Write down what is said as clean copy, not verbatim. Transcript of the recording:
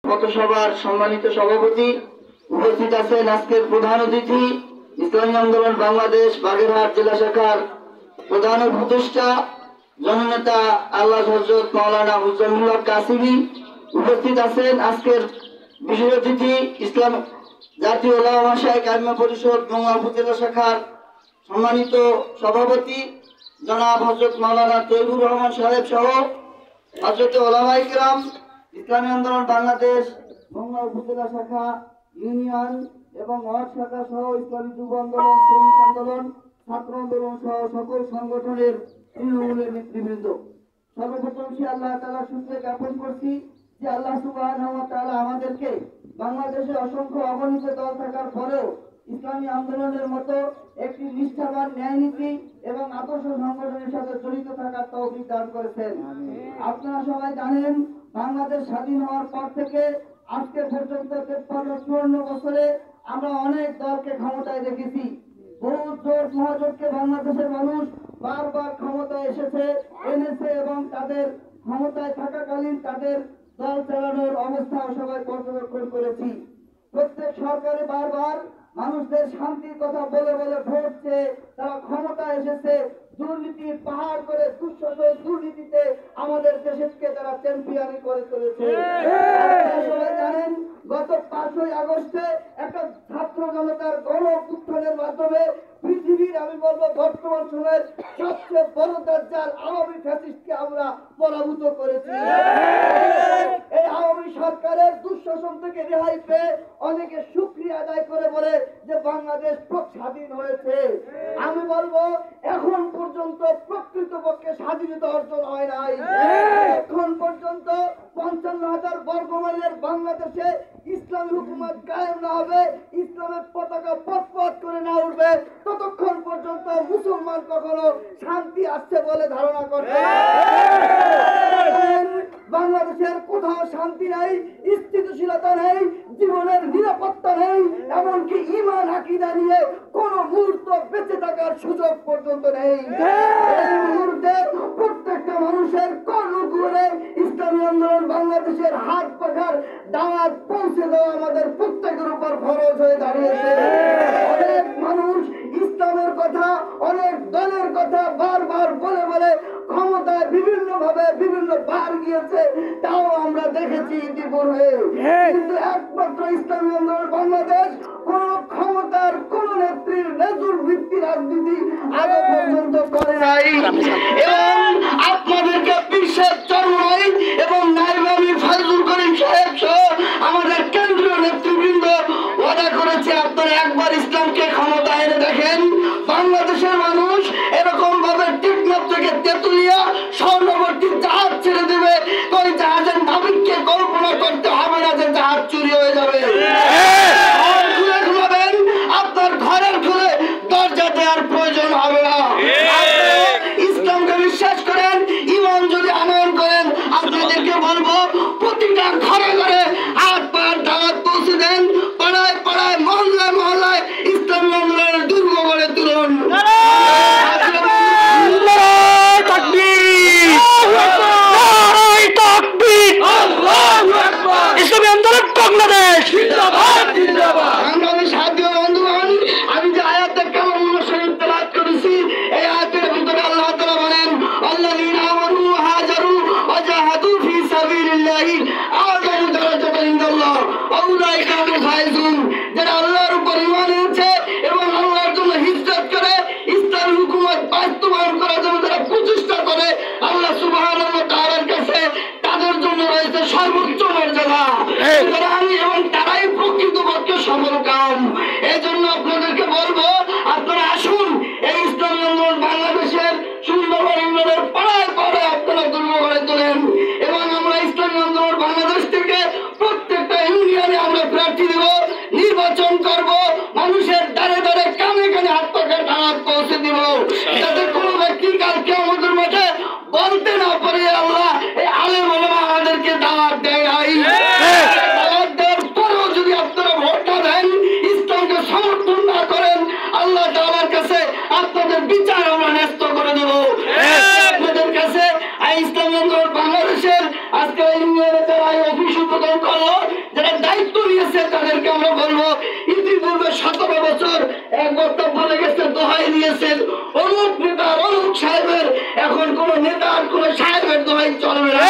পথসভার সম্মানিত সভাপতি, উপস্থিত আছেন আজকের প্রধান অতিথি ইসলামী আন্দোলন বাংলাদেশ বাগেরহাট জেলা শাখার প্রধান উপদেষ্টা জননেতা আল্লাহ হযরত মাওলানা মুজাম্মিল হক কাসিমি। উপস্থিত আছেন আজকের বিশেষ অতিথি ইসলাম জাতীয় উলামা মাশায়েখ আইম্মা পরিষদ বাংলা উপজেলা শাখার সম্মানিত সভাপতি জনাব হযরত মাওলানা তৈয়বুর রহমান সাহেব সহ হযরত উলামায়ে কিরাম, ইসলামী আন্দোলন বাংলাদেশ বাংলা উপজেলা শাখা, ইউনিয়ন এবং ওয়ার্ড শাখা সহ ইসলামী যুব আন্দোলন, শ্রমিক আন্দোলন, ছাত্র আন্দোলন সহ সকল সংগঠনের তৃণমূলের নেতৃবৃন্দ, সর্বপ্রথম সে আল্লাহ তাআলার শুকরিয়া জ্ঞাপন করছি যে আল্লাহ সুবহানাহু ওয়া তাআলা আমাদেরকে বাংলাদেশে অসংখ্য অগণিত দল থাকার পরেও ইসলামী আন্দোলনের মতো একটি নিষ্ঠাবান, ন্যায়নীতি এবং আদর্শ সংগঠনের সাথে জড়িত থাকার তৌফিক দান করেছেন। আপনারা সবাই জানেন, বাংলাদেশ স্বাধীন হওয়ার পর থেকে আজকে পর্যন্ত 53-54 বছরে আমরা অনেক দলকে ক্ষমতায় দেখেছি। বহু জোট মহাজোটকে বাংলাদেশের মানুষ বারবার ক্ষমতায় এনেছে এবং তাদের ক্ষমতায় থাকাকালীন তাদের দল চালানোর অবস্থা সবাই পর্যবেক্ষণ করেছি। প্রত্যেক সরকারে বারবার মানুষদের শান্তির কথা বলে বলে ভোট চেয়ে তারা ক্ষমতায় এসেছে, দুর্নীতি পাহাড় করে দুঃশাসন দুর্নীতিতে আমাদের দেশকে তারা চ্যাম্পিয়ন করে চলেছে। সবাই জানেন, গত 5ই আগস্টে একটা ছাত্র জনতার গণ অভ্যুত্থানের মাধ্যমে পৃথিবীর, আমি বলবো বর্তমান সময়ের সবচেয়ে বড় দাজ্জাল আওয়ামী ফ্যাসিস্টকে আমরা পরাভূত করেছি। এই আওয়ামী সরকারের দুঃশাসন থেকে রেহাই পেয়ে অনেকে শুকরিয়া আদায় করে বলে যে বাংলাদেশ স্বাধীন হয়েছে। আমি বলবো এখন পর্যন্ত প্রকৃতপক্ষে স্বাধীনতা অর্জন হয় নাই। এখন পর্যন্ত 55,000 বর্গমাইলের বাংলাদেশে ইসলামী হুকুমত কায়েম না হবে, ইসলামের পতাকা পথ করে না উঠবে, ততক্ষণ পর্যন্ত মুসলমান কখনো শান্তি আসছে বলে ধারণা করবে। বাংলাদেশের কোথাও শান্তি নাই, স্থিতিশীলতা নেই, জীবনের নিরাপত্তা নেই, এমনকি ঈমান আকীদা নিয়ে কোন মুহূর্ত বেঁচে থাকার সুযোগ পর্যন্ত নেই। এই মুহূর্তে প্রত্যেকটা মানুষের কর্ণকুহরে ইসলামী আন্দোলন বাংলাদেশের হাত পাখার দাওয়াত পৌঁছে দেওয়া আমাদের প্রত্যেকের উপর ফরজ হয়ে দাঁড়িয়েছে। অনেক মানুষ ইসলামের কথা, অনেক দলের কথা বারবার বলে বলে ক্ষমতায় বিভিন্ন ভাবে বিভিন্ন বার গিয়েছে, তাও আমরা দেখেছি ইতিপূর্বে। কিন্তু একমাত্র ইসলামী আন্দোলন বাংলাদেশ কোন ক্ষমতার কোন নেত্রীর নেজুর ভিত্তি রাজনীতি আগে পর্যন্ত করে নাই। এবং আপনাদেরকে বিশ্বের চরমাই এবং নাইবামি ফাজলুল করিম সাহেব সহ আমাদের কেন্দ্রীয় নেতৃবৃন্দ ওয়াদা করেছে, আপনারা একবার ইসলামকে ক্ষমতা এনে দেখেন, বাংলাদেশের মানুষ এরকম ভাবে টিকনাফ থেকে তেতুলিয়া স্বর্ণবর্তী জাহাজ ছেড়ে দেবে, ওই জাহাজের নাবিককে কল্পনা করতে হবে না যে জাহাজ চুরি হয়ে যাবে। আপনার ঘরের খুলে দরজা দেওয়ার প্রয়োজন হবে না। ইসলামকে বিশ্বাস করেন, ঈমান যদি আনয়ন করেন, আপনাদেরকে বলবো প্রতিটা ঘরে ঘরে হাত পায়ের দাওয়াত পৌঁছে দেন, পাড়ায় পাড়ায় মহল্লায় মহল্লায় ইসলামী আন্দোলনের দুর্গ গড়ে তুলুন। ইসলামী আন্দোলন বাংলাদেশ বাংলাদেশ। সাথীয় বন্ধুগণ, আমি যে আয়াতে কালামুল্লাহ শরীফ তেলাওয়াত করেছি, এই আয়াতের ভিতরে আল্লাহ তাআলা বলেন, আল্লাযীনা আমানু ওয়া হাজারু ওয়া জাহাদু ফি সাবিলিল্লাহি আ'যামু দারাজাতান ইনদাল্লাহ ওয়া উলাইকা হুমুল ফায়েজুন। যারা আল্লাহর উপর ঈমান এনেছে এবং আল্লাহর জন্য হিজরত করে ইসলামী হুকুমত বাস্তবায়ন করার জন্য যারা প্রচেষ্টা করে, আল্লাহ সুবহানাহু ওয়া তাআলার কাছে তাদের জন্য রয়েছে সর্বোচ্চ মর্যাদা, এবং তারাই প্রকৃতপক্ষে সফলকাম। এই জন্য আপনাদেরকে বলবো, আপনারা আসুন এই ইসলামী আন্দোলন বাংলাদেশের সুন্দরবন ইউনিয়নের পাড়ায় পাড়ায় আপনারা দুর্গ গড়ে তোলেন, এবং আমরা ইসলামী আন্দোলন বাংলাদেশ থেকে প্রত্যেকটা ইউনিয়নে আমরা প্রার্থী দেব, নির্বাচন করব, মানুষের দ্বারে দ্বারে কানে কানে হাত পাখার দাওয়াত পৌঁছে দিব, যাতে কোনো ব্যক্তি কালকে আমাদের মাঠে বলতে না পারে আল্লাহ এই আলেম ওলামা আমাদেরকে দাওয়াত দেয় নাই। দাওয়াত দেওয়ার পরেও যদি আপনারা ভোট না দেন, ইসলামকে সমর্থন না করেন, আল্লাহ তাআলার কাছে আপনাদের বিচার আমরা ন্যস্ত করে দেব। আপনাদের কাছে ইসলামী আন্দোলন বাংলাদেশের আজকে ইউনিয়নে যারা অফিস উদ্বোধন করলো, যারা দায়িত্ব নিয়েছে তাদেরকে আমরা বলবো, ইতিপূর্বে 17 বছর এক বক্তব্য বলে গেছে, দোহাই দিয়েছেন অমুক নেতার অমুক সাহেবের, এখন কোন নেতার কোন সাহেবের দোহাই চলবে না।